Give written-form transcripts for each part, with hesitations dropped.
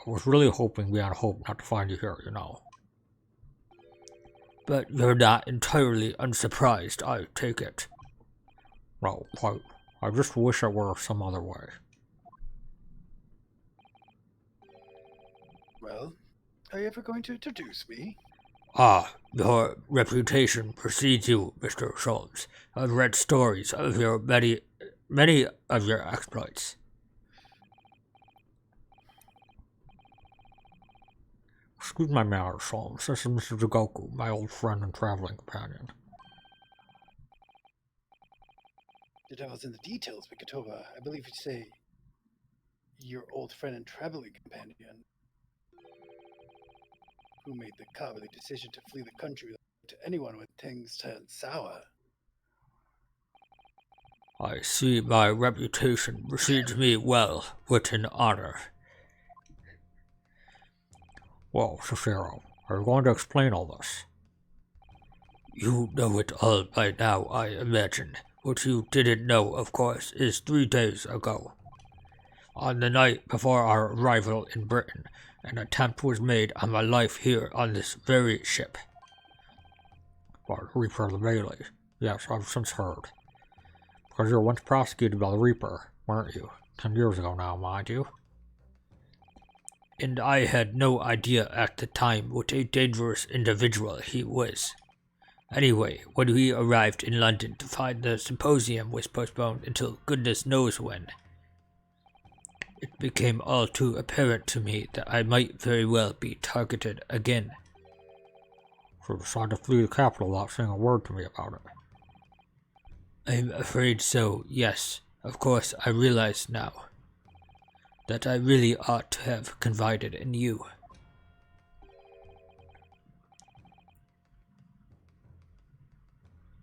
I was really hoping beyond hope not to find you here, you know. But you're not entirely unsurprised, I take it. No, quite. I just wish it were some other way. Well, are you ever going to introduce me? Ah, your reputation precedes you, Mr. Sholmes. I've read stories of your many of your exploits. Excuse my manners, Sholmes. This is Mr. Jigoku, my old friend and traveling companion. The devil's in the details, Mikitoba. I believe you'd say your old friend and traveling companion who made the cowardly decision to flee the country to anyone when things turned sour. I see my reputation precedes me well, wit and honor. Well, Cicero, are you going to explain all this? You know it all by now, I imagine. What you didn't know, of course, is 3 days ago. On the night before our arrival in Britain, an attempt was made on my life here on this very ship. By the Reaper of the Melee. Yes, I've since heard. Because you were once prosecuted by the Reaper, weren't you? 10 years ago now, mind you. And I had no idea at the time what a dangerous individual he was. Anyway, when we arrived in London to find the symposium was postponed until goodness knows when, it became all too apparent to me that I might very well be targeted again. So you decided to flee the capital without saying a word to me about it? I'm afraid so, yes. Of course, I realize now that I really ought to have confided in you.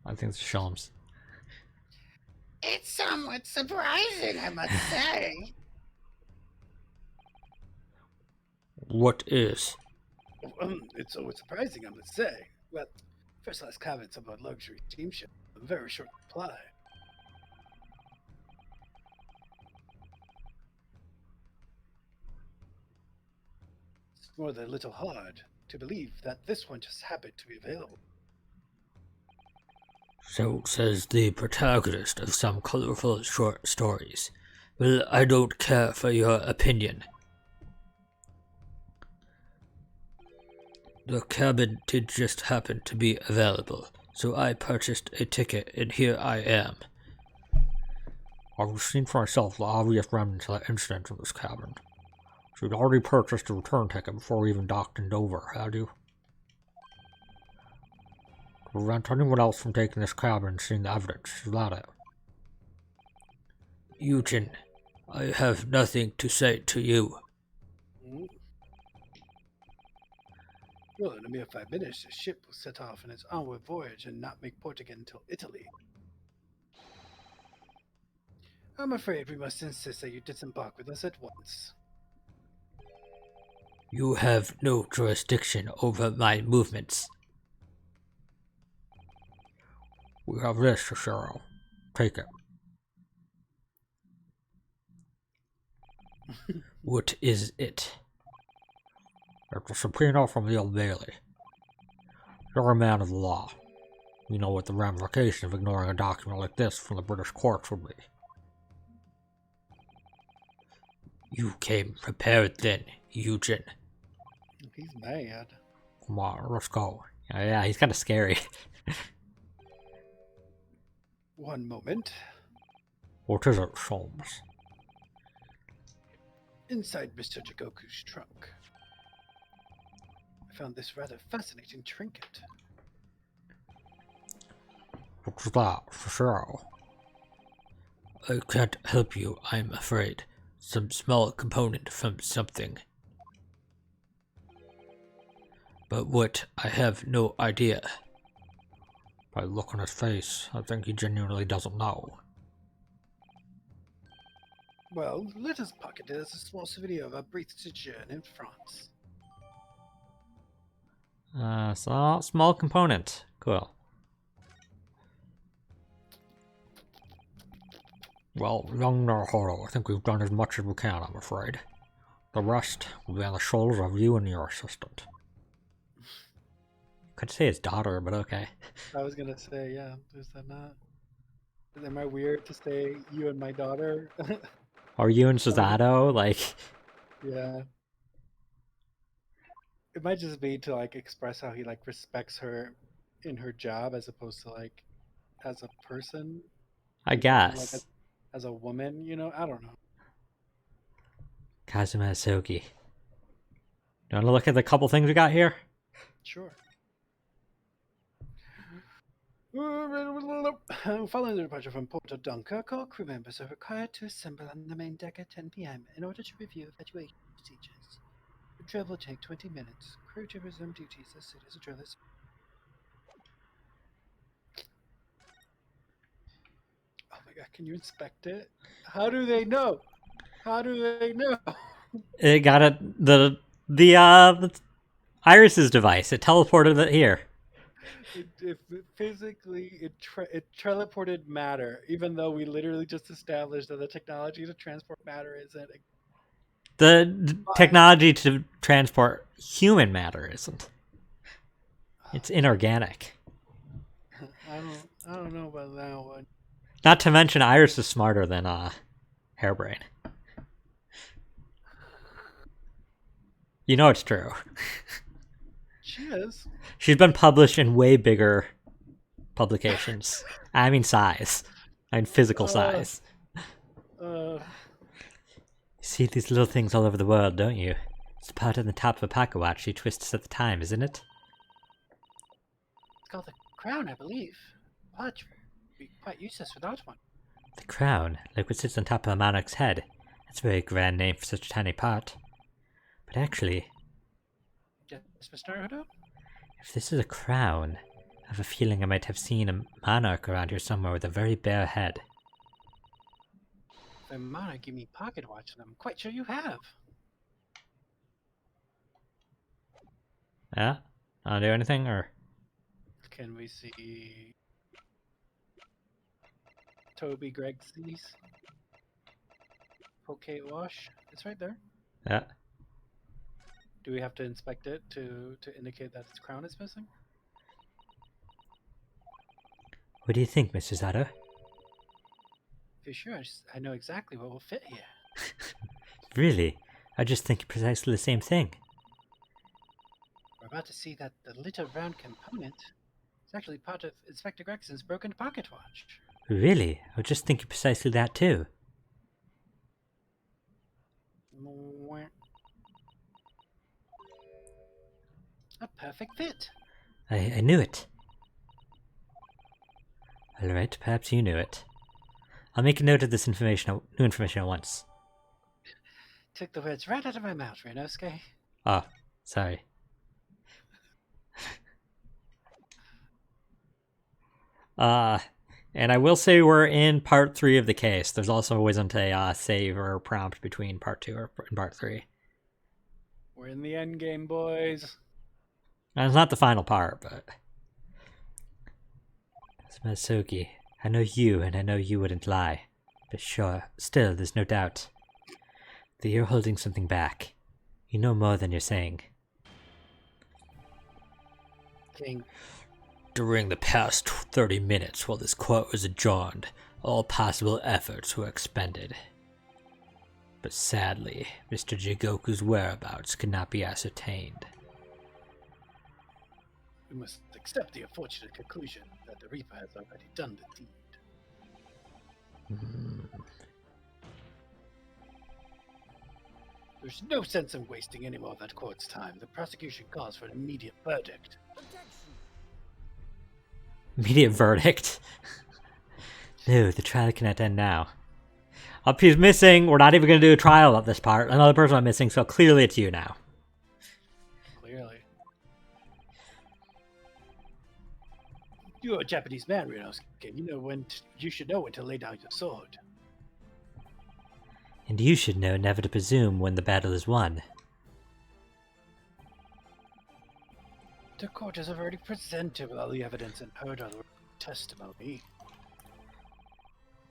I think it's Sholmes. It's somewhat surprising, I must say. What is? It's always surprising, I must say. Well, first-class cabins of a luxury steamship, a very short supply. It's more than a little hard to believe that this one just happened to be available. So says the protagonist of some colorful short stories. Well, I don't care for your opinion. The cabin did just happen to be available, so I purchased a ticket and here I am. I've seen for myself the obvious remnants of that incident in this cabin. So you'd already purchased a return ticket before we even docked in Dover, had you? To prevent anyone else from taking this cabin and seeing the evidence, is that it? Eugen, I have nothing to say to you. Well, in a mere 5 minutes, the ship will set off on its onward voyage and not make port again until Italy. I'm afraid we must insist that you disembark with us at once. You have no jurisdiction over my movements. We have this, Cicero. Take it. What is it? It's a subpoena from the Old Bailey. You're a man of the law. You know what the ramification of ignoring a document like this from the British courts would be. You came prepared then, Eugen. He's mad. Come on, let's go. Yeah, he's kind of scary. One moment. What is it, Sholmes? Inside Mr. Jigoku's trunk, I found this rather fascinating trinket. What's that, Cicero? I can't help you, I'm afraid. Some small component from something. But what, I have no idea. By the look on his face, I think he genuinely doesn't know. Well, let us pocket it as a small souvenir of our brief sojourn in France. So small component. Cool. Well, young Naruhodo, I think we've done as much as we can, I'm afraid. The rest will be on the shoulders of you and your assistant. Could say his daughter, but okay. I was gonna say, yeah. Is that not? Am I weird to say you and my daughter? Or you and Suzato, like... Yeah. It might just be to like express how he like respects her in her job as opposed to like as a person, I like guess. as a woman, you know? I don't know. Kazuma Asogi. You want to look at the couple things we got here? Sure. Following the departure from Porto Dunkirk, all crew members are required to assemble on the main deck at 10 p.m. in order to review evacuation procedures. The drill will take 20 minutes. Crew to resume duties as soon as the drill is. Oh my god, can you inspect it? How do they know? How do they know? It got the Iris's device. It teleported it here. It physically teleported matter, even though we literally just established that the technology to transport matter isn't. The technology to transport human matter isn't. It's inorganic. I don't know about that one. Not to mention, Iris is smarter than Hairbrain. You know it's true. She is. She's been published in way bigger publications. I mean size. I mean physical size. You see these little things all over the world, don't you? It's the part on the top of a pocket watch you twist to set the time, isn't it? It's called the crown, I believe. Watch would be quite useless without one. The crown, like what sits on top of a monarch's head. That's a very grand name for such a tiny part. But actually, Yes, Mr. Naruto? if this is a crown, I have a feeling I might have seen a monarch around here somewhere with a very bare head. If a monarch give me pocket watch, and I'm quite sure you have. Yeah? Wanna do anything, or? Can we see Toby Gregsy's Pocket Wash? It's right there. Yeah. Do we have to inspect it to indicate that its crown is missing? What do you think, Mr. Zato? If you're sure, I know exactly what will fit here. Really? I just think precisely the same thing. We're about to see that the little round component is actually part of Inspector Gregson's broken pocket watch. Really? I was just thinking precisely that too. Mwah. A perfect fit. I knew it. Alright, perhaps you knew it. I'll make a note of this new information at once. Took the words right out of my mouth, Renosuke. Oh, sorry. And I will say we're in part 3 of the case. There's also wasn't a save or prompt between part 2 and part 3. We're in the end game, boys. And it's not the final part, but... Masuki, I know you, and I know you wouldn't lie. But sure, still, there's no doubt that you're holding something back. You know more than you're saying. King. During the past 30 minutes while this court was adjourned, all possible efforts were expended. But sadly, Mr. Jigoku's whereabouts could not be ascertained. We must accept the unfortunate conclusion that the Reaper has already done the deed. There's no sense in wasting any more of that court's time. The prosecution calls for an immediate verdict. Immediate verdict. No, the trial cannot end now. Up he's missing. We're not even going to do a trial at this part. Another person I'm missing, so clearly it's you now. Clearly. You're a Japanese man, Renosuke. You know you should know when to lay down your sword. And you should know never to presume when the battle is won. The court has already presented all the evidence and heard all the testimony.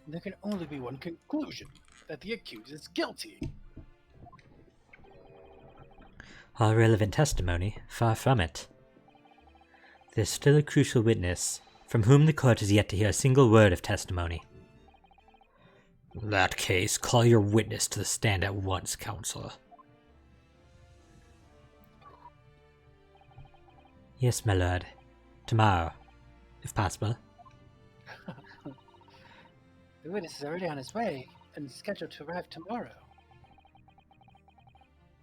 There can only be one conclusion, that the accused is guilty. All relevant testimony? Far from it. There's still a crucial witness, from whom the court has yet to hear a single word of testimony. In that case, call your witness to the stand at once, Counselor. Yes, my lord. Tomorrow, if possible. The witness is already on his way and scheduled to arrive tomorrow.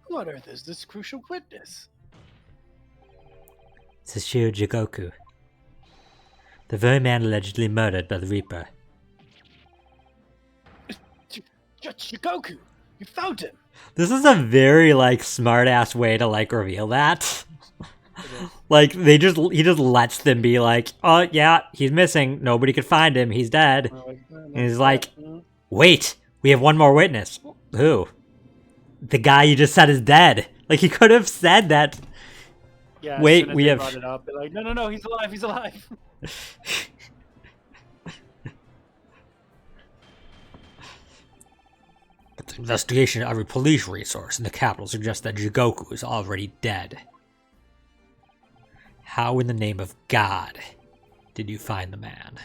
Who on earth is this crucial witness? Sashiro Jigoku. The very man allegedly murdered by the Reaper. Judge Shigoku! You found him! This is a very, smart-ass way to, reveal that. He just lets them be like, oh, yeah, he's missing. Nobody could find him. He's dead. And he's like, wait, we have one more witness. Who? The guy you just said is dead. He could have said that. Yeah, wait, as soon as we they have... brought it up, they're like, no, he's alive, he's alive. But the investigation of every police resource in the capital suggests that Jigoku is already dead. How in the name of God did you find the man?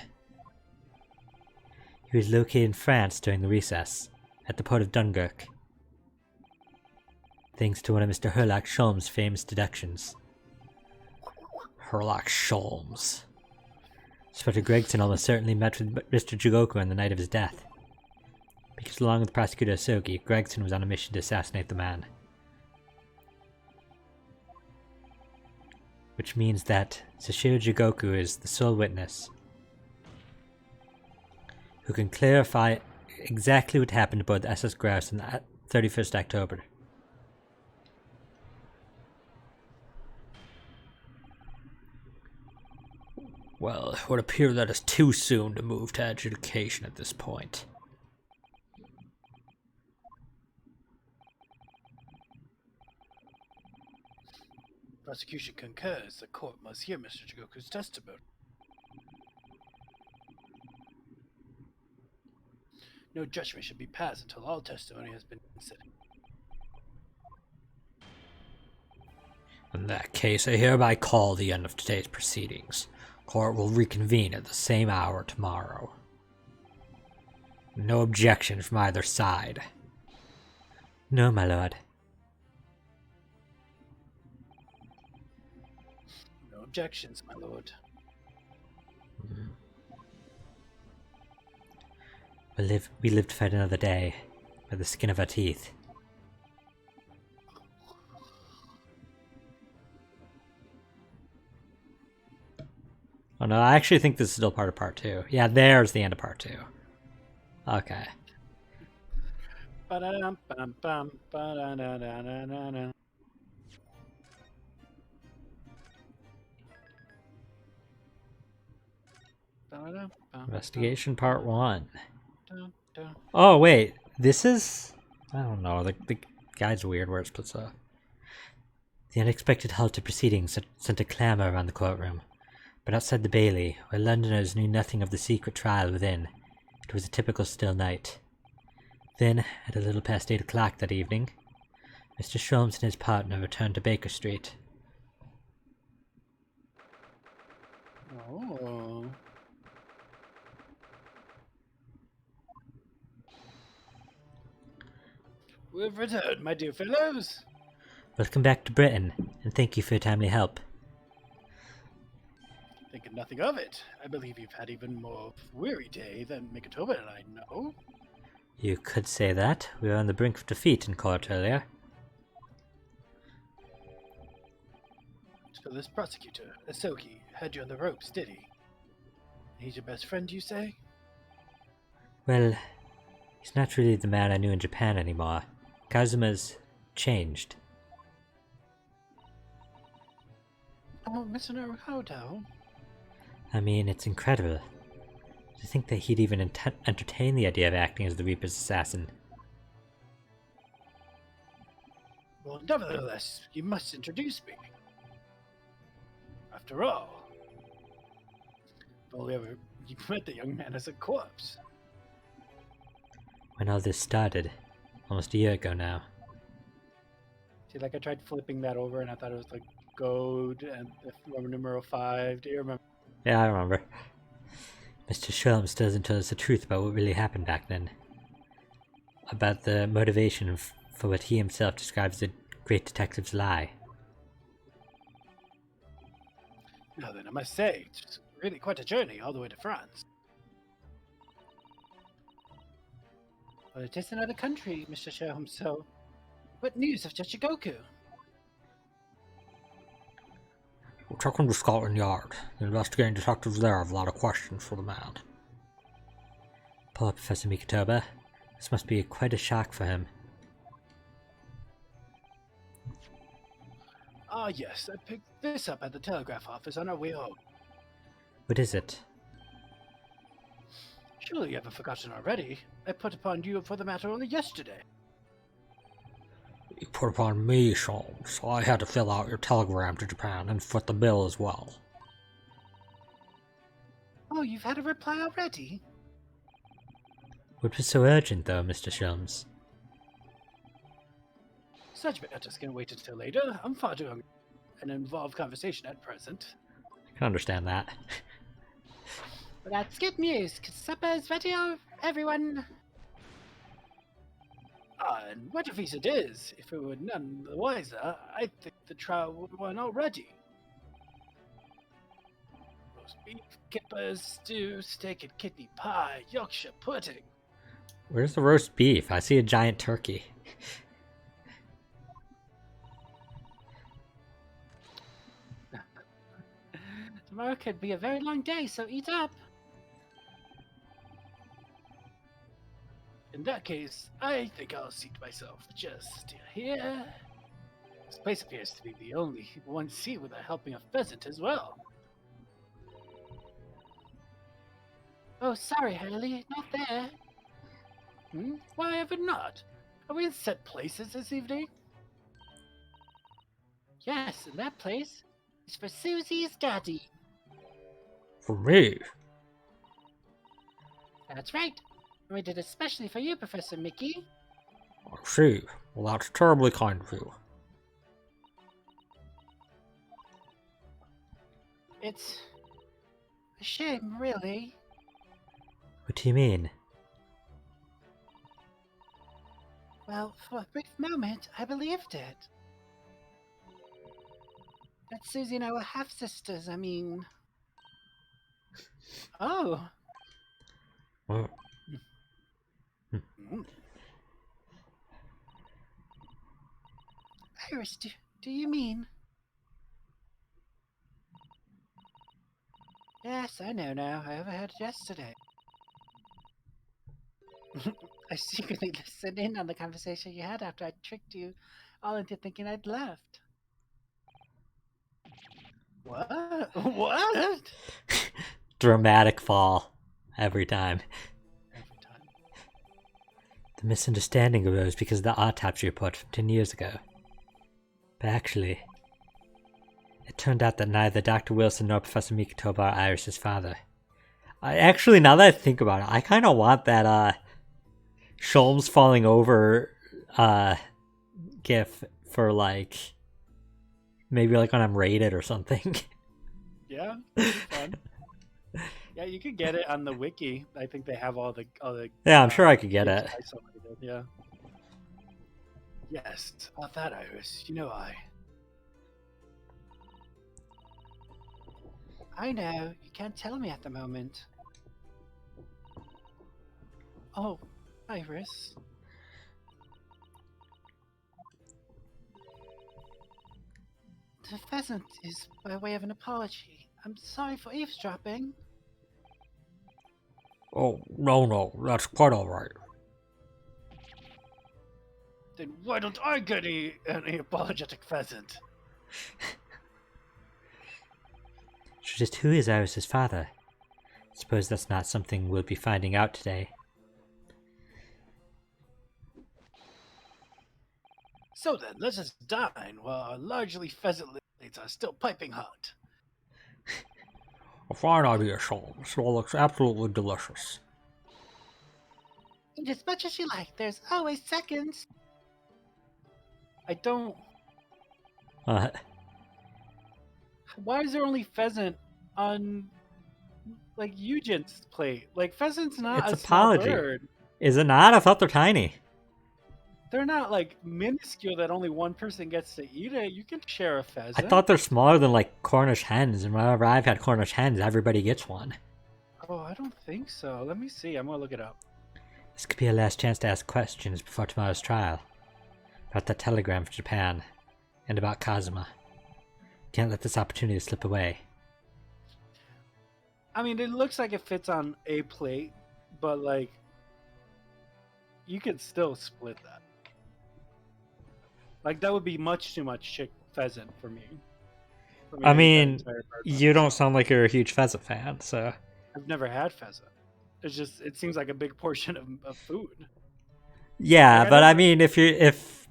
He was located in France during the recess, at the port of Dunkirk. Thanks to one of Mr. Herlock Sholmes' famous deductions. Herlock Sholmes. Inspector Gregson almost certainly met with Mr. Jigoku on the night of his death. Because along with Prosecutor Asogi, Gregson was on a mission to assassinate the man. Which means that Sashiro Jigoku is the sole witness who can clarify exactly what happened aboard the SS Grouse on the 31st October. Well, it would appear that it's too soon to move to adjudication at this point. Prosecution concurs. The court must hear Mr. Jigoku's testimony. No judgment should be passed until all testimony has been considered. In that case, I hereby call the end of today's proceedings. Court will reconvene at the same hour tomorrow. No objection from either side. No, my lord. No objections, my lord. We live to fight another day, by the skin of our teeth. Oh no, I actually think this is still part of part 2. Yeah, there's the end of part 2. Okay. Ba-da-dum, bum, ba-da-da-da-da-da-da. Ba-da-dum, bum, Investigation part 1. dum, dum. Oh wait, this is... I don't know, the guide's weird where it splits up. The unexpected halt to proceedings sent a clamour around the courtroom. But outside the Bailey, where Londoners knew nothing of the secret trial within, it was a typical still night. Then, at a little past 8 o'clock that evening, Mr. Sholmes and his partner returned to Baker Street. Oh. We've returned, my dear fellows. Welcome back to Britain, and thank you for your timely help. Thinking nothing of it. I believe you've had even more of a weary day than Mikitoba and I know. You could say that. We were on the brink of defeat in court earlier. So this prosecutor, Asogi, had you on the ropes, did he? He's your best friend, you say? Well, he's not really the man I knew in Japan anymore. Kazuma's changed. Oh, Mr. Naruhodo. I mean, it's incredible. To think that he'd even entertain the idea of acting as the Reaper's assassin. Well, nevertheless, you must introduce me. After all, if only ever you met the young man as a corpse. When all this started, almost a year ago now. See, like I tried flipping that over and I thought it was like gold and the Roman numeral 5. Do you remember? Yeah, I remember. Mr. Sholmes doesn't tell us the truth about what really happened back then. About the motivation for what he himself describes as a great detective's lie. No, then I must say, it's really quite a journey all the way to France. Well, it is another country, Mr. Sholmes, so what news of Chichigoku? We're talking to Scotland Yard. The investigating detectives there have a lot of questions for the man. Poor Professor Mikotoba. This must be quite a shock for him. Ah, yes, I picked this up at the telegraph office on our way home. What is it? Surely you haven't forgotten already. I put upon you for the matter only yesterday. You put upon me, Sholmes. I had to fill out your telegram to Japan and foot the bill as well. Oh, you've had a reply already? What was so urgent, though, Mr. Sholmes? Such matters can wait until later. I'm far too hungry for an involved conversation at present. I can understand that. But that's good news, because supper is ready, everyone. And what if it is? If we were none the wiser, I think the trial would have won already. Roast beef, kippers, stew, steak and kidney pie, Yorkshire pudding. Where's the roast beef? I see a giant turkey. Tomorrow could be a very long day, so eat up. In that case, I think I'll seat myself just here. This place appears to be the only one seat with a helping of pheasant as well. Oh, sorry, Hurley, not there. Why ever not? Are we in set places this evening? Yes, in that place. It's for Susie's daddy. For me? That's right. We did it especially for you, Professor Mickey. I see. Well, that's terribly kind of you. It's a shame, really. What do you mean? Well, for a brief moment, I believed it. That Susie and I were half-sisters, I mean... Oh. Oh. Iris, do you mean... Yes, I know now. I overheard it yesterday. I secretly listened in on the conversation you had after I tricked you all into thinking I'd left. What? What? Dramatic fall. Every time. Every time. The misunderstanding arose because of the autopsy report from 10 years ago. But actually, it turned out that neither Dr. Wilson nor Professor Mikotoba are Iris's father. Actually, now that I think about it, I kind of want that Sholmes falling over gif for like maybe like when I'm raided or something. Yeah, fun. Yeah, you could get it on the wiki. I think they have all the. Yeah, I'm sure I could get it. Isolated, yeah. Yes, about that, Iris. You know I know. You can't tell me at the moment. Oh, Iris. The pheasant is by way of an apology. I'm sorry for eavesdropping. Oh, no, that's quite alright. Then why don't I get any apologetic pheasant? So just who is Iris's father? Suppose that's not something we'll be finding out today. So then, let us dine while our largely pheasant lids are still piping hot. A fine idea, Sholmes. Well, it's absolutely delicious. Eat as much as you like. There's always seconds. I don't Why is there only pheasant on like Eugen's plate? Like pheasant's not It's a small apology. bird. Is it not? I thought they're tiny. They're not like minuscule that only one person gets to eat it. You can share a I pheasant. thought they're smaller than like Cornish hens, and whenever I've had Cornish hens, everybody gets one. Oh, I don't think so. Let me see. I'm gonna look it up. This could be our last chance to ask questions before tomorrow's trial. About that telegram from Japan, and about Kazuma. Can't let this opportunity slip away. I mean, it looks like it fits on a plate, but like, you could still split that. Like, that would be much too much pheasant for me. For me I to eat that mean, entire bird by you don't myself. sound like you're a huge pheasant fan, so... I've never had pheasant. It's just, it seems like a big portion of food. Yeah, Like, I but I never- mean, if...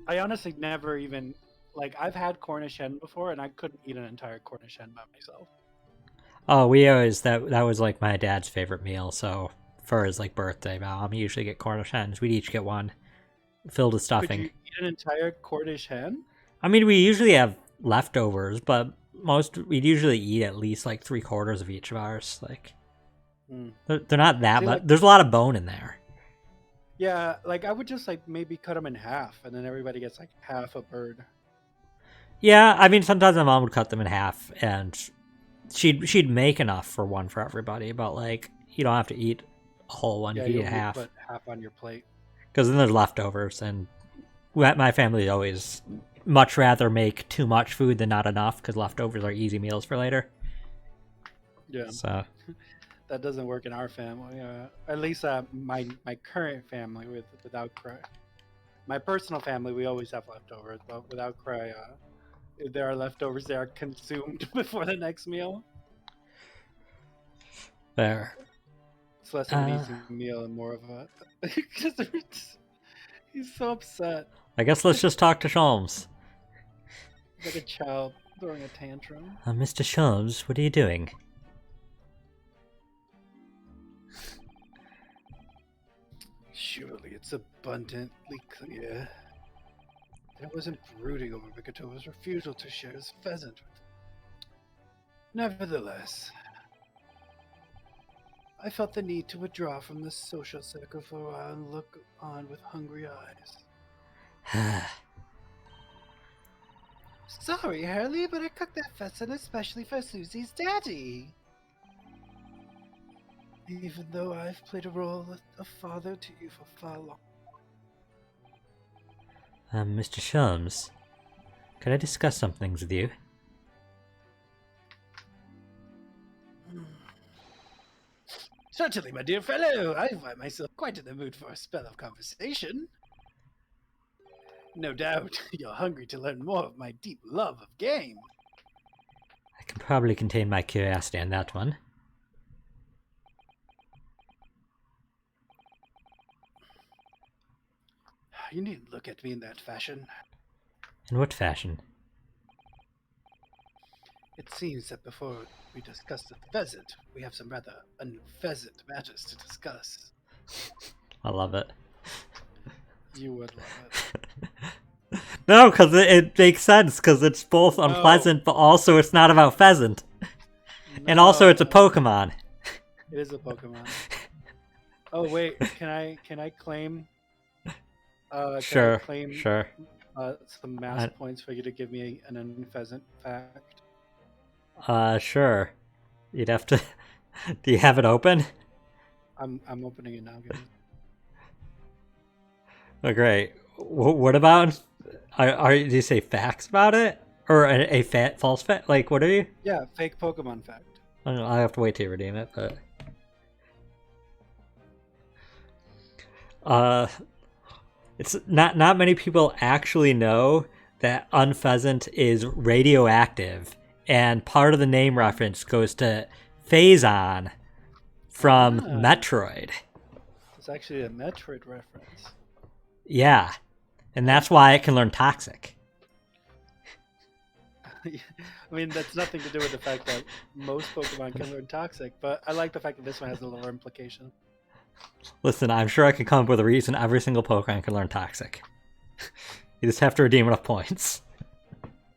I honestly never even, like, I've had Cornish hen before, and I couldn't eat an entire Cornish hen by myself. Oh, we always... That was like my dad's favorite meal, so... For his like birthday, Mom usually get Cornish hens. We'd each get one. Filled with Could stuffing. you eat an entire Cornish hen? I mean, we usually have leftovers, but we'd usually eat at least like 3/4 of each of ours. Like, Hmm. they're not that See, much. like- There's a lot of bone in there. Yeah, like I would just like maybe cut them in half, and then everybody gets like half a bird. Yeah, I mean, sometimes my mom would cut them in half, and she'd make enough for one for everybody. But like, you don't have to eat a whole one. Yeah, You you eat only half, put half on your plate. because then there's leftovers, and my family always much rather make too much food than not enough, because leftovers are easy meals for later. Yeah, So that doesn't work in our family. At least my current family without Cry. My personal family, we always have leftovers, but without Cry, if there are leftovers, they are consumed before the next meal. there. It's less of an easy meal and more of a. He's so upset. I guess let's just talk to Sholmes. He's like a child throwing a tantrum. Mr. Sholmes, what are you doing? Surely it's abundantly clear that I wasn't brooding over Mikato's refusal to share his pheasant with him. Nevertheless, I felt the need to withdraw from the social circle for a while and look on with hungry eyes. Sorry, Hurley, but I cooked that pheasant especially for Susie's daddy. Even though I've played a role of father to you for far long. Mr. Sholmes, could I discuss some things with you? Certainly, my dear fellow. I find myself quite in the mood for a spell of conversation. No doubt you're hungry to learn more of my deep love of game. I can probably contain my curiosity on that one. You needn't look at me in that fashion. In what fashion? It seems that before we discuss the pheasant, we have some rather unpheasant matters to discuss. I love it. You would love it. No, because it makes sense, because it's both unpleasant, but also it's not about pheasant. And also it's a No, Pokemon. It is a Pokemon. Oh wait, can I claim? Can I Sure, claim sure. some mass points for you to give me an unpheasant fact? Sure. You'd have to... Do you have it open? I'm opening it now. Guys. Oh, great. What about... Do you say facts about it? Or a false fact? Like, what are you? Yeah, fake Pokemon fact. I don't know, I have to wait to redeem it, but... It's not many people actually know that unpheasant is radioactive, and part of the name reference goes to Phazon from Ah. Metroid. It's actually a Metroid reference. Yeah, and that's why it can learn Toxic. I mean, that's nothing to do with the fact that most Pokemon can learn Toxic, but I like the fact that this one has a lower implication. Listen, I'm sure I could come up with a reason every single Pokemon can learn Toxic. You just have to redeem enough points.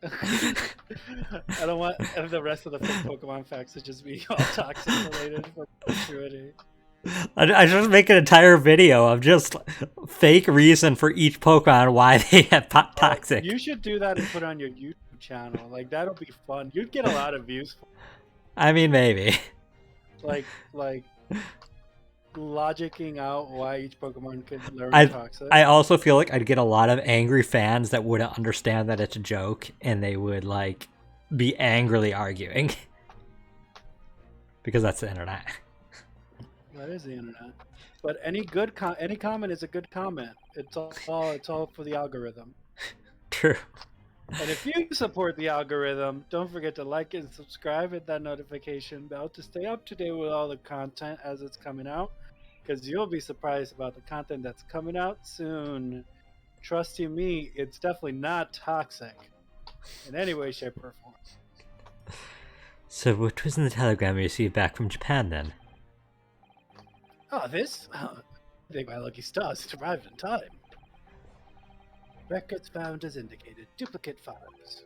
I don't want the rest of the Pokemon facts to just be all toxic related for perpetuity. I just make an entire video of just fake reason for each Pokemon why they have toxic. You should do that and put it on your YouTube channel. Like that'll be fun. You'd get a lot of views. I mean, maybe. Like logicking out why each Pokemon could learn toxic. I also feel like I'd get a lot of angry fans that wouldn't understand that it's a joke, and they would like be angrily arguing because that's the internet. That is the internet. But any good any comment is a good comment. It's all for the algorithm. True. And if you support the algorithm, don't forget to like and subscribe, hit that notification bell to stay up to date with all the content as it's coming out. Because you'll be surprised about the content that's coming out soon. Trust you me, it's definitely not toxic in any way, shape, or form. So what was in the telegram you received back from Japan then? Oh, this? I think my lucky stars it arrived in time. Records found as indicated. Duplicate files.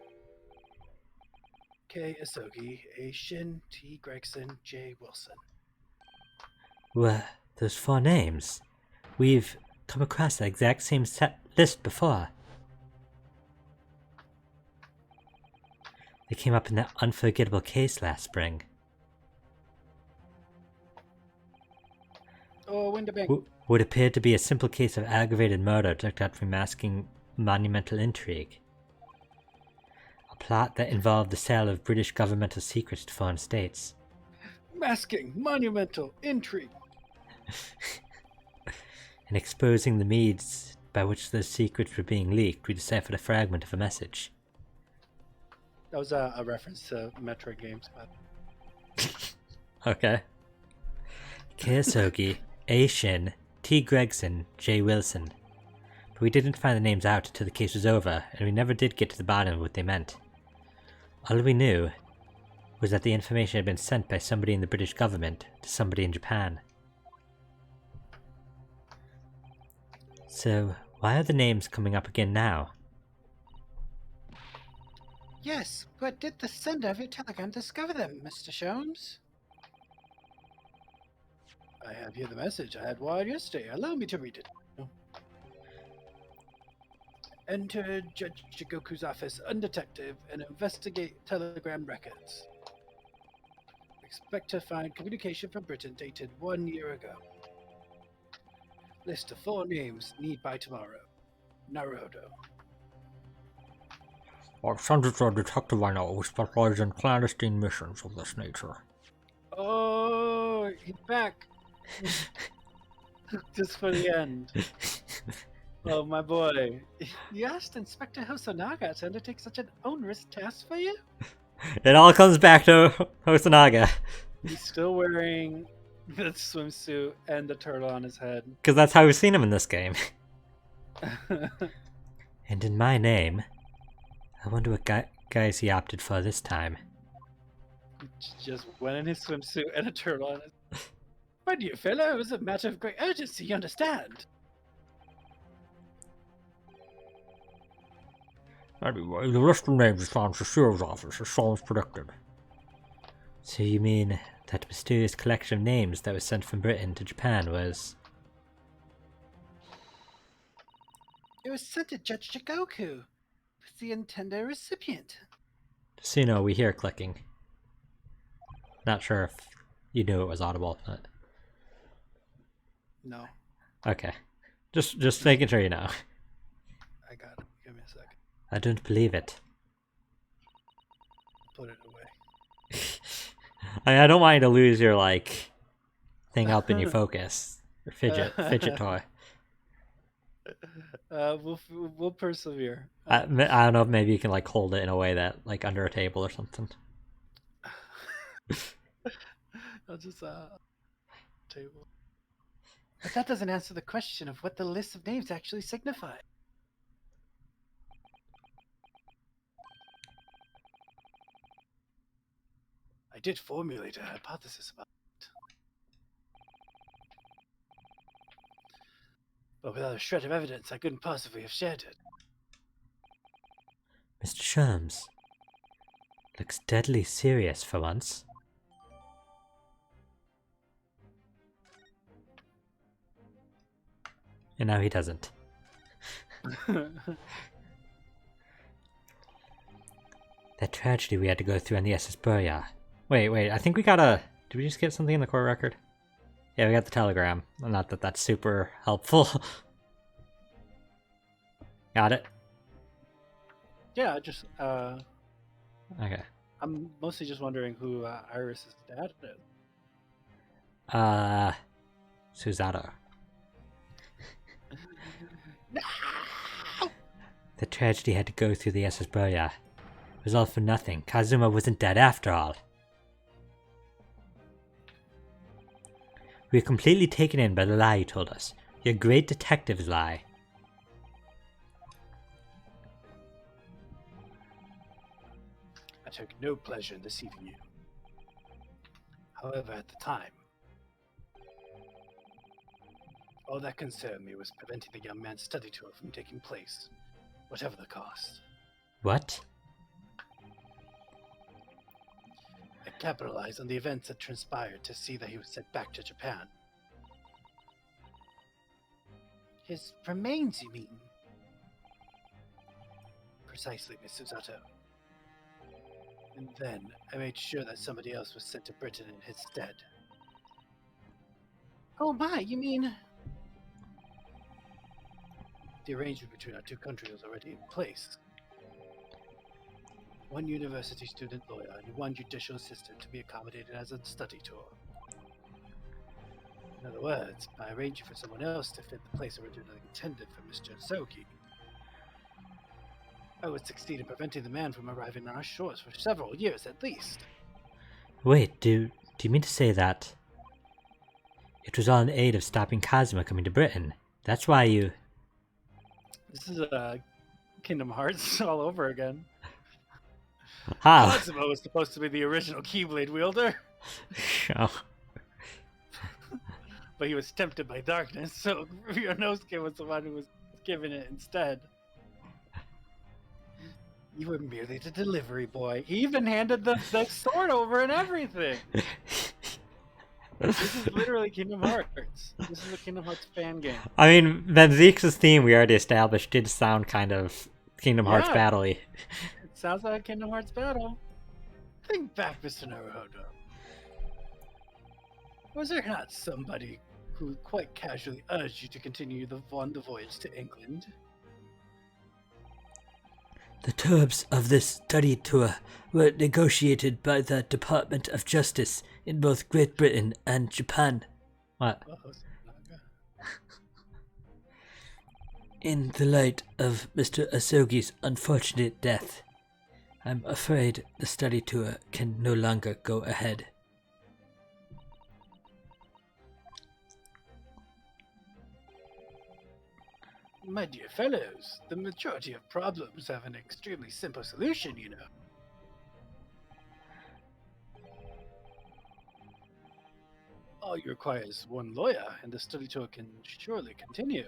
K. Asogi, A. Shin, T. Gregson, J. Wilson. Well, those 4 names. We've come across the exact same list before. They came up in that unforgettable case last spring. Oh, Winterbank. What appeared to be a simple case of aggravated murder ducked out from masking monumental intrigue. A plot that involved the sale of British governmental secrets to foreign states. Masking monumental intrigue. And exposing the means by which those secrets were being leaked, we deciphered a fragment of a message. That was a reference to Metroid games. Okay. Keisogi, A. Shin, T. Gregson, J. Wilson. But we didn't find the names out until the case was over, and we never did get to the bottom of what they meant. All we knew was that the information had been sent by somebody in the British government to somebody in Japan. So, why are the names coming up again now? Yes, but did the sender of your telegram discover them, Mr. Sholmes? I have here the message I had wired yesterday. Allow me to read it. Enter Judge Shigoku's office undetective and investigate telegram records. Expect to find communication from Britain dated 1 year ago. List of 4 names need by tomorrow. Naruto. Our sons are a detective I know who specializes in clandestine missions of this nature. Oh, he's back. Just for the end. Oh, my boy. You asked Inspector Hosonaga to undertake such an onerous task for you? It all comes back to Hosonaga. He's still wearing the swimsuit and the turtle on his head. Because that's how we've seen him in this game. And in my name, I wonder what guys he opted for this time. Just went in his swimsuit and a turtle on his... My dear fellow, it's a matter of great urgency, you understand? Anyway, the list of names is found Cecile's office, as Solom's predicted. So you mean that mysterious collection of names that was sent from Britain to Japan was... It was sent to Judge Shigoku, who's the intended recipient. So you know, we hear clicking. Not sure if you knew it was audible, but... No, Okay. Just making sure you know. I got it. Give me a second. I don't believe it. Put it away. I don't want you to lose your, like, thing up in your focus. Your fidget toy. We'll persevere. I don't know if maybe you can, like, hold it in a way that, like, under a table or something. I'll just table. But that doesn't answer the question of what the list of names actually signify. I did formulate a hypothesis about it. But without a shred of evidence, I couldn't possibly have shared it. Mr. Sherms looks deadly serious for once. And now he doesn't. That tragedy we had to go through on the SS Burya. Wait, I think we got a... Did we just get something in the court record? Yeah, we got the telegram. Not that that's super helpful. Got it? Yeah, just Okay. I'm mostly just wondering who Iris's dad is. Susato. No! The tragedy had to go through the SS Burya. It was all for nothing. Kazuma wasn't dead after all. We were completely taken in by the lie you told us. Your great detective's lie. I took no pleasure in deceiving you. However, at the time, all that concerned me was preventing the young man's study tour from taking place, whatever the cost. What? I capitalized on the events that transpired to see that he was sent back to Japan. His remains, you mean? Precisely, Miss Susato. And then I made sure that somebody else was sent to Britain in his stead. Oh my, you mean... The arrangement between our two countries was already in place. One university student lawyer and one judicial assistant to be accommodated as a study tour. In other words, by arranging for someone else to fit the place originally intended for Mr. Sogi, I would succeed in preventing the man from arriving on our shores for several years at least. Wait, do you mean to say that it was all in aid of stopping Kazuma coming to Britain? That's why you... This is Kingdom Hearts all over again. How? Kazuma was supposed to be the original Keyblade wielder, Oh. but he was tempted by darkness, so Ryonosuke was the one who was given it instead. You were merely the delivery boy. He even handed the sword over and everything. This is literally Kingdom Hearts. This is a Kingdom Hearts fan game. I mean, Van Zeke's theme we already established did sound kind of Kingdom Hearts Yeah. battle-y. It sounds like a Kingdom Hearts battle. Think back, Mr. Naruhodo. Was there not somebody who quite casually urged you to continue the voyage to England? The terms of this study tour were negotiated by the Department of Justice in both Great Britain and Japan. What? Oh, Sanaga. In the light of Mr. Asogi's unfortunate death, I'm afraid the study tour can no longer go ahead. My dear fellows, the majority of problems have an extremely simple solution, you know. All you require is one lawyer, and the study tour can surely continue.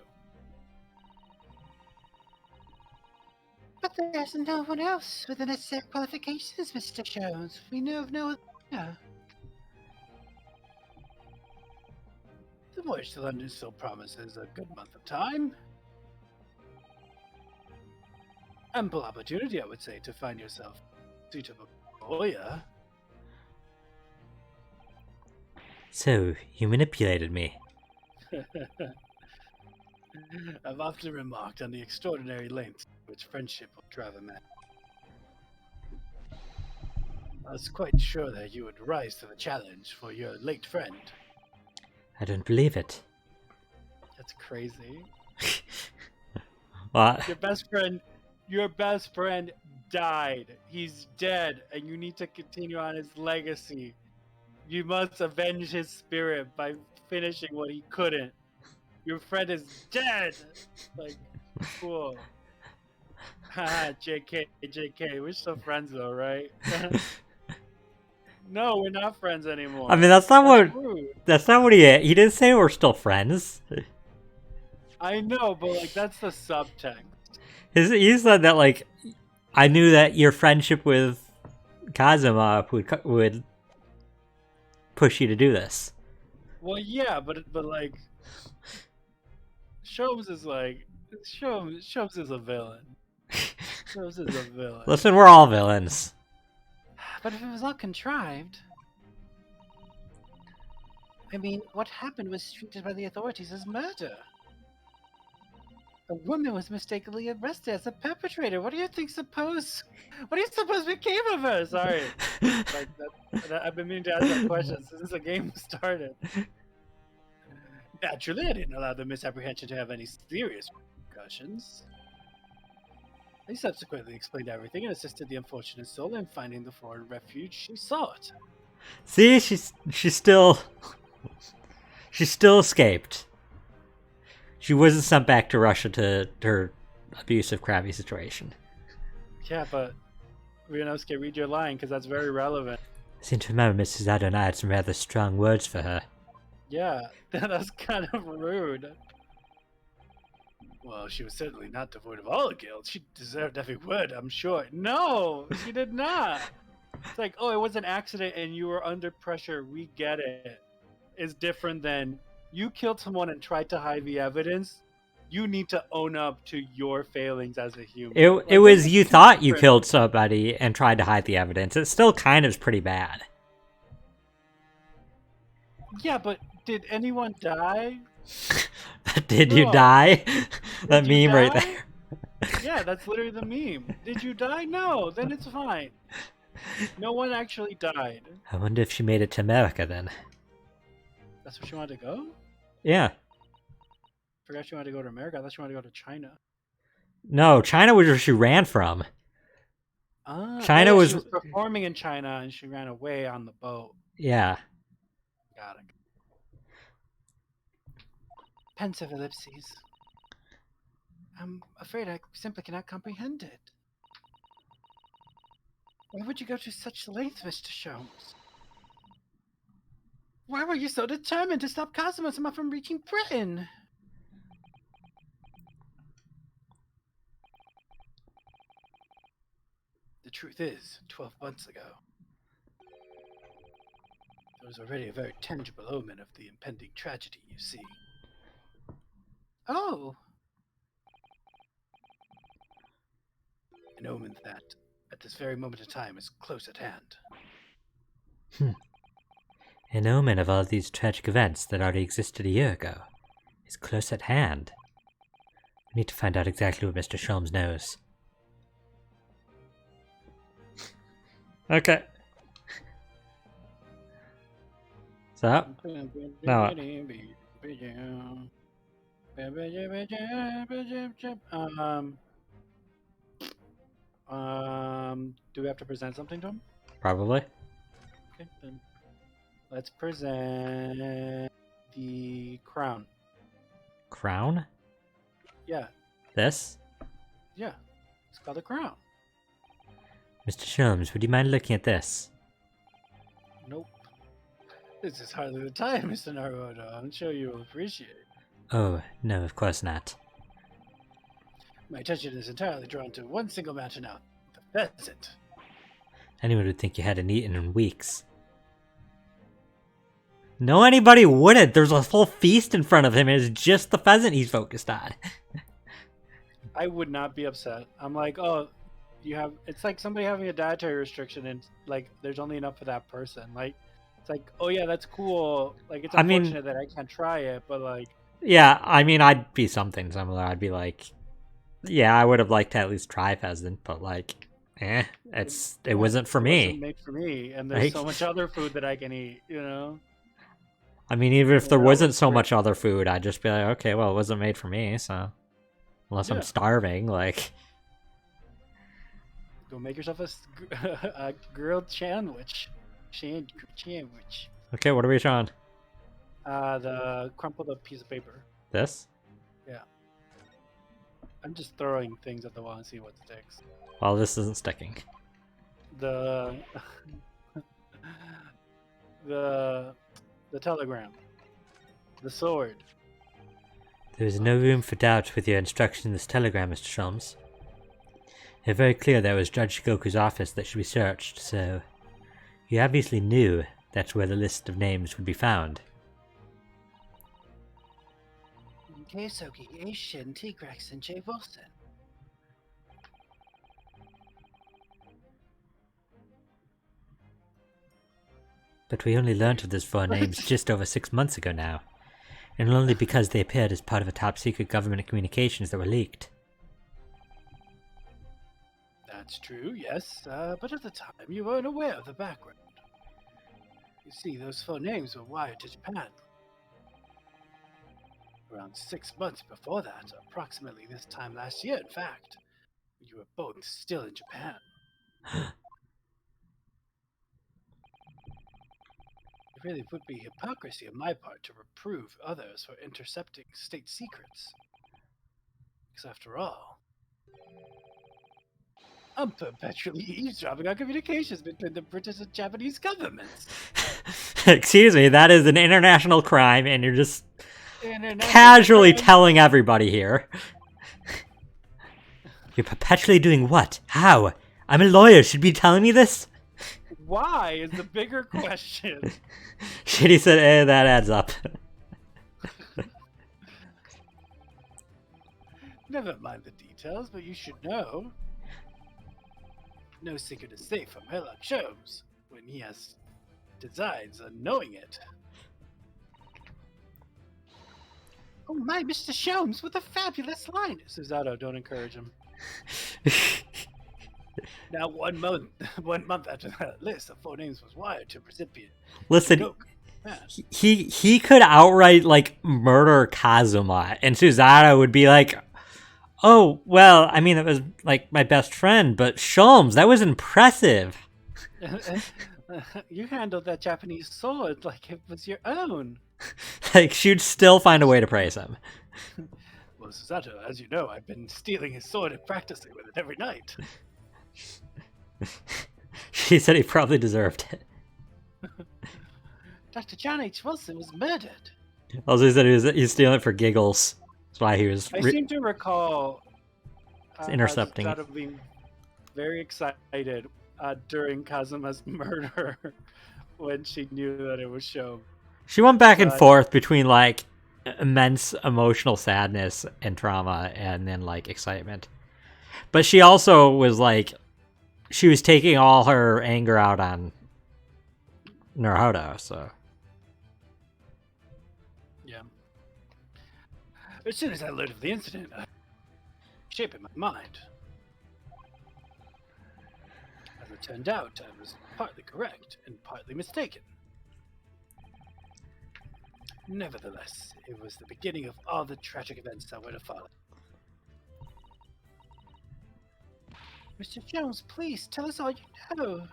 But there's no one else with the necessary qualifications, Mr. Jones. We know of no other. The voyage to London still promises a good month of time. Ample opportunity, I would say, to find yourself a suitable lawyer. So, you manipulated me. I've often remarked on the extraordinary lengths to which friendship will drive a man. I was quite sure that you would rise to the challenge for your late friend. I don't believe it. That's crazy. What? Your best friend died. He's dead, and you need to continue on his legacy. You must avenge his spirit by finishing what he couldn't. Your friend is dead! Like, cool. Haha, JK, we're still friends though, right? No, we're not friends anymore. I mean, that's not what rude. he didn't say we're still friends. I know, but like that's the subtext. He said that, like, I knew that your friendship with Kazuma would push you to do this. Well, yeah, but like, Sholmes is like Sholmes is a villain. Sholmes is a villain. Listen, we're all villains. But if it was all contrived... I mean, what happened was treated by the authorities as murder. A woman was mistakenly arrested as a perpetrator. What do you suppose became of her? Sorry. Like I've been meaning to ask that question since the game started. Naturally, I didn't allow the misapprehension to have any serious repercussions. They subsequently explained everything and assisted the unfortunate soul in finding the foreign refuge she sought. See, she still escaped. She wasn't sent back to Russia to her abusive, crappy situation. Yeah, but Ryunosuke, read your line because that's very relevant. I seem to remember Mrs. Adonai had some rather strong words for her. Yeah, that's kind of rude. Well, she was certainly not devoid of all guilt. She deserved every word, I'm sure. No, she did not. It's like, oh, it was an accident and you were under pressure. We get it. It's different than you killed someone and tried to hide the evidence. You need to own up to your failings as a human. It was you thought you killed somebody and tried to hide the evidence. It still kind of is pretty bad. Yeah, but did anyone die? Did you die? That you meme right die? there. Yeah, that's literally the meme. Did you die? No, then it's fine. No one actually died. I wonder if she made it to America then. That's where she wanted to go? Yeah. Forgot she wanted to go to America. I thought she wanted to go to China. No, China was where she ran from. China she was performing in China and she ran away on the boat. Yeah. Got it. Pensive ellipses. I'm afraid I simply cannot comprehend it. Why would you go to such lengths, Mr. Sholmes? Why were you so determined to stop Kazuma-sama from reaching Britain? The truth is, 12 months ago, there was already a very tangible omen of the impending tragedy, you see. Oh, An omen that, at this very moment in time, is close at hand. An omen of all these tragic events that already existed a year ago is close at hand. We need to find out exactly what Mr. Sholmes knows. Okay. So, now what? Do we have to present something to him? Probably. Okay, then let's present the crown. Crown? Yeah, This? yeah. It's called a crown. Mr. Sholmes, would you mind looking at this? Nope. This is hardly the time, Mr. Naruto. I'm sure you'll appreciate it. Oh, no, of course not. My attention is entirely drawn to one single matter now. The pheasant. Anyone would think you hadn't eaten in weeks. No, anybody wouldn't. There's a full feast in front of him, and it's just the pheasant he's focused on. I would not be upset. I'm like, oh, it's like somebody having a dietary restriction and like there's only enough for that person. Like, it's like, oh yeah, that's cool. Like, it's unfortunate that I can't try it, but like, yeah, I mean, I'd be something similar. I'd be like, yeah, I would have liked to at least try pheasant, but like, it wasn't for me. It wasn't made for me, and there's so much other food that I can eat, you know? I mean, even if there wasn't so much other food, I'd just be like, okay, well, it wasn't made for me, so unless I'm starving, like, go make yourself a grilled sandwich. Sandwich. Okay, what are we showing? The crumpled up piece of paper. This? Yeah. I'm just throwing things at the wall and see what sticks. Well, this isn't sticking. The telegram. The sword. There is no room for doubt with your instruction in this telegram, Mr. Sholmes. It's very clear that it was Judge Goku's office that should be searched, so you obviously knew that's where the list of names would be found. Keisogi, A. Shin, T. Gregson, J. Wilson. But we only learnt of those 4 names just over 6 months ago now, and only because they appeared as part of a top-secret government communications that were leaked. That's true, yes, but at the time you weren't aware of the background. You see, those 4 names were wired to Japan. Around 6 months before that, approximately this time last year, in fact, you were both still in Japan. It really would be hypocrisy on my part to reprove others for intercepting state secrets. Because after all, I'm perpetually eavesdropping on communications between the British and Japanese governments. Excuse me, that is an international crime, and you're just casually telling everybody here. You're perpetually doing what? How? I'm a lawyer, should you be telling me this? Why is the bigger question. Shitty said, that adds up. Never mind the details, but you should know. No secret is safe from Herlock Sholmes when he has designs on knowing it. Oh my, Mr. Sholmes, what a fabulous line! Susato, don't encourage him. Now, 1 month after that list of 4 names was wired to recipient. Listen, he could outright, like, murder Kazuma, and Susato would be like, oh, well, I mean, it was, like, my best friend, but Sholmes, that was impressive. You handled that Japanese sword like it was your own. Like, she'd still find a way to praise him. Well, Susato, as you know, I've been stealing his sword and practicing with it every night. She said he probably deserved it. Dr. John H. Wilson was murdered. Also, he said he's stealing it for giggles. That's why he was... I seem to recall... intercepting Susato being very excited during Kazuma's murder when she knew that it was Sholmes. She went back and forth between, like, immense emotional sadness and trauma and then, like, excitement. But she also was, like, she was taking all her anger out on Naruto, so... Yeah. As soon as I learned of the incident, I shaped my mind. As it turned out, I was partly correct and partly mistaken. Nevertheless, it was the beginning of all the tragic events that were to follow. Mr. Jones, please tell us all you know.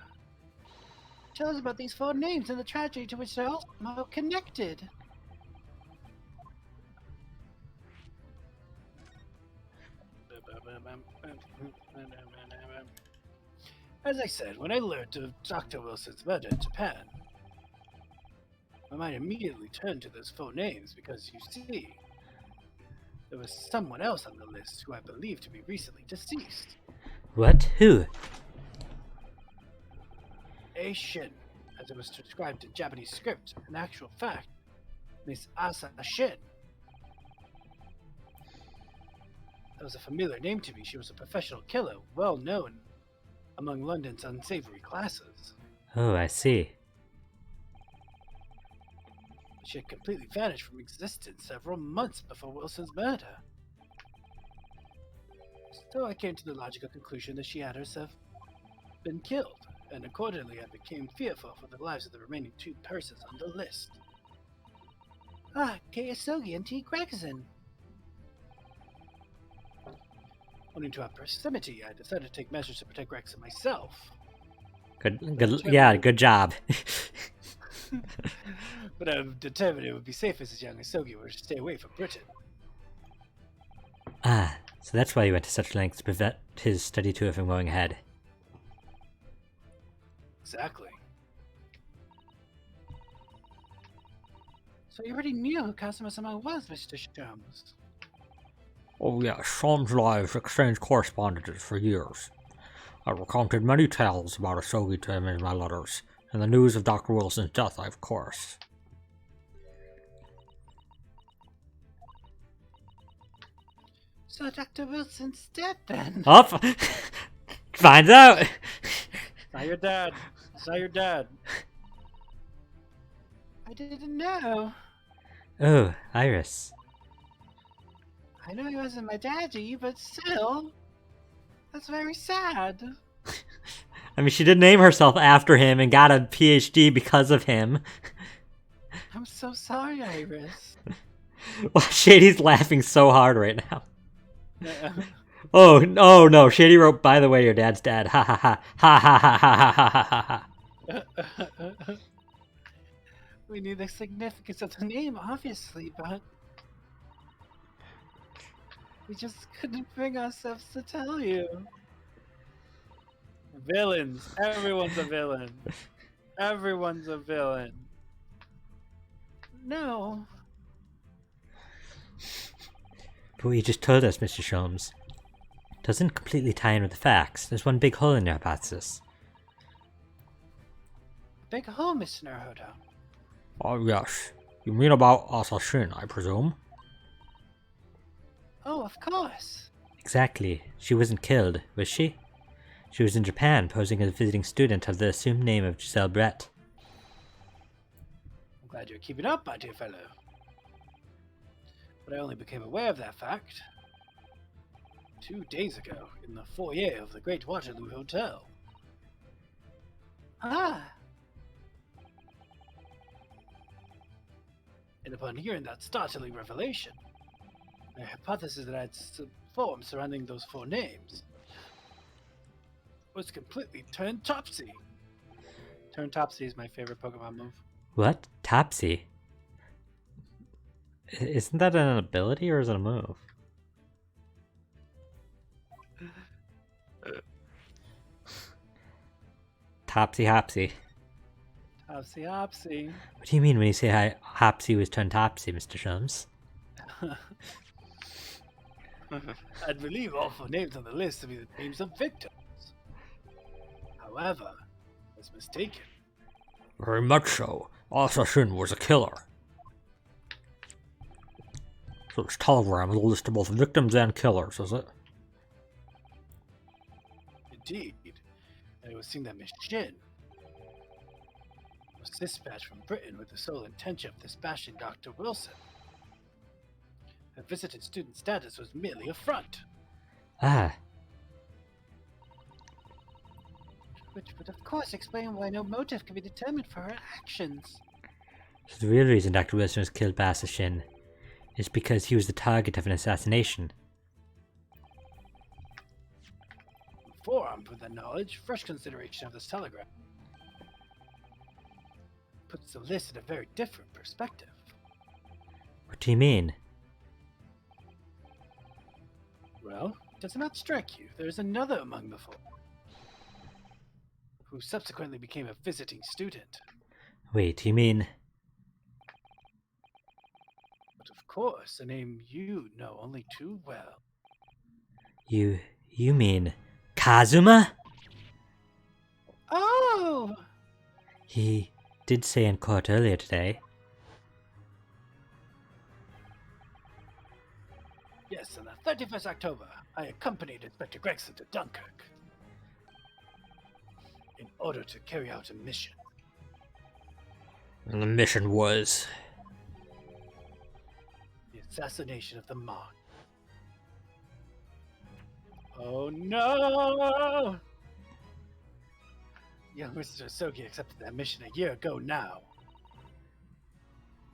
Tell us about these 4 names and the tragedy to which they're all somehow connected. As I said, when I learned of Dr. Wilson's murder in Japan, my mind immediately turned to those 4 names because, you see, there was someone else on the list who I believe to be recently deceased. What? Who? A Shin, as it was described in Japanese script. In actual fact, Miss Asa Shin. That was a familiar name to me. She was a professional killer, well known among London's unsavory classes. Oh, I see. She had completely vanished from existence several months before Wilson's murder. So I came to the logical conclusion that she had herself been killed, and accordingly I became fearful for the lives of the remaining 2 persons on the list. Ah, Keisogi and T. Gregson. Owing to our proximity, I decided to take measures to protect Gregson myself. Good, yeah, good job. But I'm determined it would be safest as young Isogi were to stay away from Britain. Ah, so that's why you went to such lengths to prevent his study tour from going ahead. Exactly. So you already knew who Kazuma-sama was, Mr. Sholmes. Oh yeah, Sholmes and I have exchanged correspondences for years. I recounted many tales about Asogi to him in my letters, and the news of Dr. Wilson's death, of course. So Dr. Wilson's dead then? Up! Finds out! It's not your dad. It's not your dad. I didn't know. Oh, Iris. I know he wasn't my daddy, but still. That's very sad. I mean, she did name herself after him and got a PhD because of him. I'm so sorry, Iris. Wow, Shady's laughing so hard right now. Oh no, Shady wrote, by the way, your dad's dead. Ha ha ha. Ha ha ha ha ha ha ha. We knew the significance of the name, obviously, but we just couldn't bring ourselves to tell you. Villains. Everyone's a villain. Everyone's a villain. No. But what you just told us, Mr. Sholmes, doesn't completely tie in with the facts. There's one big hole in your hypothesis. Big hole, Mr. Naruto. Oh, yes. You mean about Asashin, I presume? Oh, of course. Exactly. She wasn't killed, was she? She was in Japan, posing as a visiting student under the assumed name of Giselle Brett. I'm glad you're keeping up, my dear fellow. But I only became aware of that fact 2 days ago in the foyer of the Great Waterloo Hotel. Ah! And upon hearing that startling revelation, the hypothesis that I had formed surrounding those 4 names was completely turned topsy. Turn topsy is my favorite Pokemon move. What? Topsy? Isn't that an ability or is it a move? Topsy Hopsy. Topsy Hopsy. What do you mean when you say Hopsy was turned topsy, Mr. Shums? I'd believe all 4 names on the list to be the names of victims. However, I was mistaken. Very much so. Asashin was a killer. So this telegram is a list of both victims and killers, is it? Indeed, and it would seem that Miss Shin was dispatched from Britain with the sole intention of dispatching Dr. Wilson. Her visited student status was merely a front, Ah, which would of course explain why no motive can be determined for her actions. so the real reason Dr. Wilson was killed by Asashin is because he was the target of an assassination. Forearmed with that knowledge, fresh consideration of this telegram puts the list in a very different perspective. What do you mean? Well, does it not strike you there is another among the 4 who subsequently became a visiting student? Wait, you mean... But of course, a name you know only too well. You mean... Kazuma? Oh! He did say in court earlier today. Yes, on the 31st October, I accompanied Inspector Gregson to Dunkirk in order to carry out a mission. And the mission was... The assassination of the Mark. Oh no! Young Mr. Asogi accepted that mission a year ago now.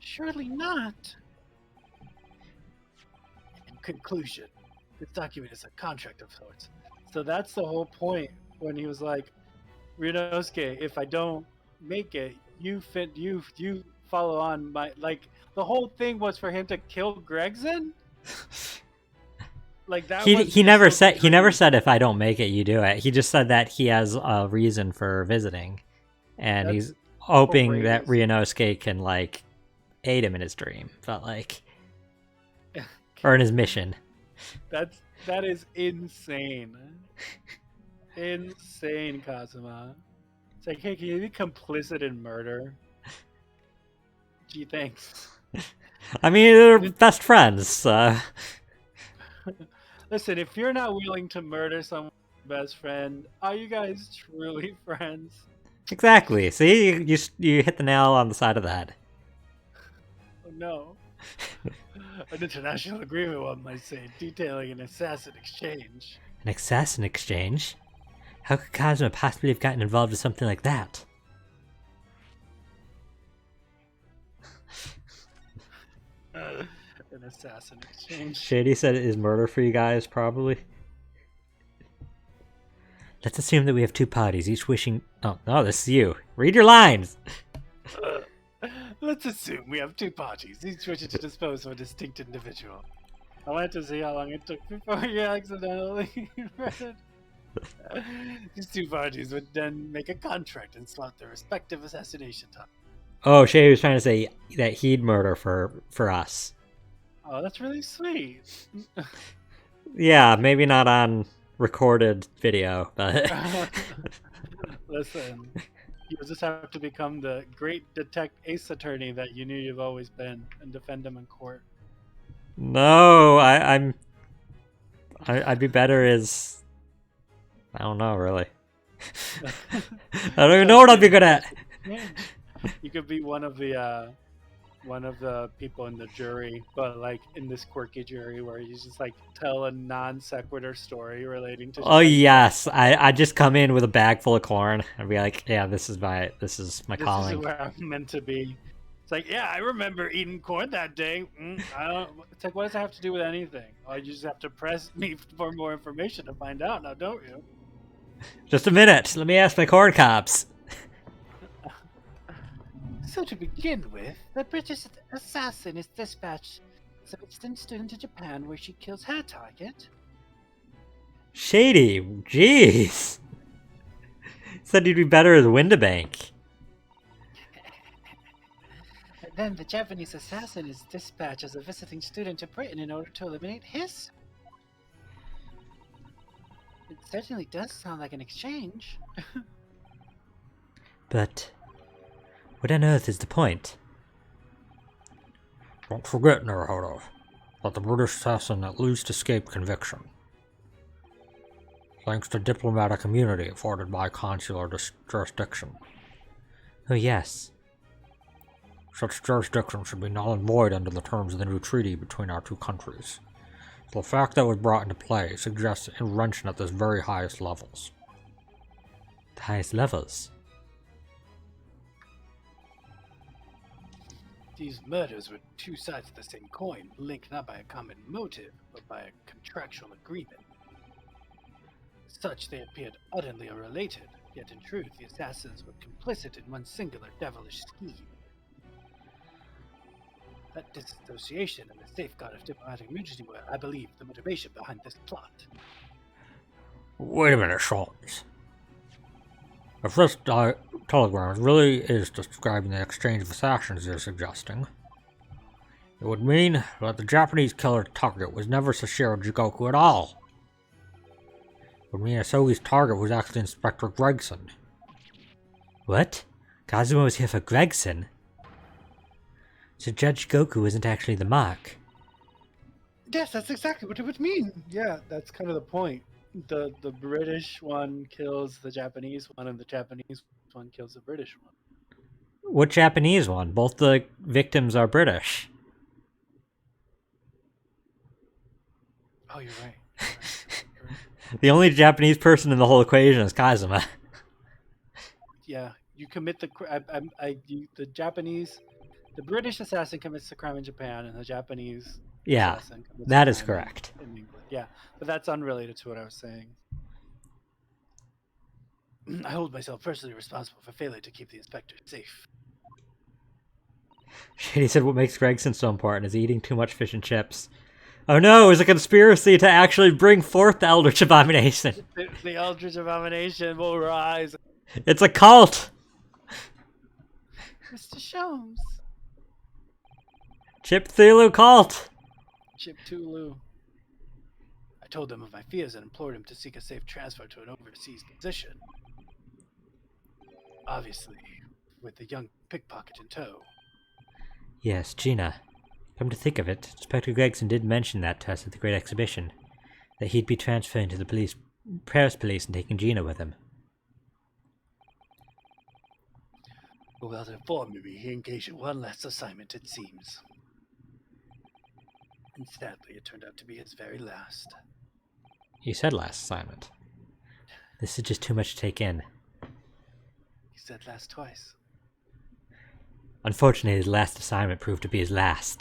Surely not. In conclusion, this document is a contract of sorts. So that's the whole point when he was like, Ryunosuke, if I don't make it, you follow on my, like, the whole thing was for him to kill Gregson? Like that He never said if I don't make it, you do it. He just said that he has a reason for visiting, and he's hoping that Ryunosuke can like aid him in his dream, but like, or in his mission. That is insane. insane, Kazuma. It's like, hey, can you be complicit in murder? Gee, thanks. I mean, they're best friends. Listen, if you're not willing to murder someone's best friend, are you guys truly friends? Exactly. See, you hit the nail on the side of the head. Oh no. An international agreement, one might say, detailing an assassin exchange. An assassin exchange? How could Kazuma possibly have gotten involved in something like that? An assassin exchange. Shady said it is murder for you guys, probably. Let's assume that we have two parties, each wishing... Oh, no, this is you. Read your lines! Let's assume we have two parties, each wishing to dispose of a distinct individual. I wanted to see how long it took before you accidentally read it. These two parties would then make a contract and slot their respective assassination time. Oh, Shady was trying to say that he'd murder for us. Oh, that's really sweet. Yeah, maybe not on recorded video, but... Listen, you just have to become the great ace attorney that you knew you've always been and defend him in court. No, I'd be better as... I don't know, really. I don't even know what I'd be good at. You could be one of the people in the jury, but like in this quirky jury where you just like tell a non sequitur story relating to. Oh yes, I just come in with a bag full of corn and be like, yeah, this is my calling. This is where I'm meant to be. It's like, yeah, I remember eating corn that day. It's like, what does that have to do with anything? Oh, you just have to press me for more information to find out, now don't you? Just a minute. Let me ask my corn cops. So to begin with, the British assassin is dispatched as a distant student to Japan where she kills her target. Shady, jeez. Said you'd be better as Windibank. And then the Japanese assassin is dispatched as a visiting student to Britain in order to eliminate his. It certainly does sound like an exchange. But what on earth is the point? Don't forget, Naruhodo, that the British assassin at least escaped conviction, thanks to diplomatic immunity afforded by consular jurisdiction. Oh yes. Such jurisdiction should be null and void under the terms of the new treaty between our two countries. So the fact that it was brought into play suggests intervention at this very highest levels. The highest levels? These murders were two sides of the same coin, linked not by a common motive, but by a contractual agreement. As such, they appeared utterly unrelated, yet in truth the assassins were complicit in one singular devilish scheme. That disassociation and the safeguard of diplomatic immunity were, I believe, the motivation behind this plot. Wait a minute, Shawns. If this telegram really is describing the exchange of assassins you're suggesting, it would mean that the Japanese killer's target was never Sashiro Jigoku at all. It would mean Asogi's target was actually Inspector Gregson. What? Kazuma was here for Gregson? So Judge Goku isn't actually the mark. Yes, that's exactly what it would mean. Yeah, that's kind of the point. The British one kills the Japanese one, and the Japanese one kills the British one. What Japanese one? Both the victims are British. Oh, you're right. The only Japanese person in the whole equation is Kazuma. Yeah, you commit the British assassin commits the crime in Japan, and the Japanese assassin commits that the is crime correct. in England. Yeah, but that's unrelated to what I was saying. I hold myself personally responsible for failing to keep the inspector safe. Shady said what makes Gregson so important is eating too much fish and chips. Oh no, it's a conspiracy to actually bring forth the Eldritch Abomination. The Eldritch Abomination will rise. It's a cult! Mr. Sholmes. Chip Thulu cult! Chip Tulu. I I told him of my fears and implored him to seek a safe transfer to an overseas position. Obviously, with the young pickpocket in tow. Yes, Gina. Come to think of it, Inspector Gregson did mention that to us at the Great Exhibition, that he'd be transferring to the Paris police and taking Gina with him. Well, to inform me, he engaged in one last assignment, it seems. And sadly, it turned out to be his very last. You said last assignment. This is just too much to take in. He said last twice. Unfortunately, his last assignment proved to be his last.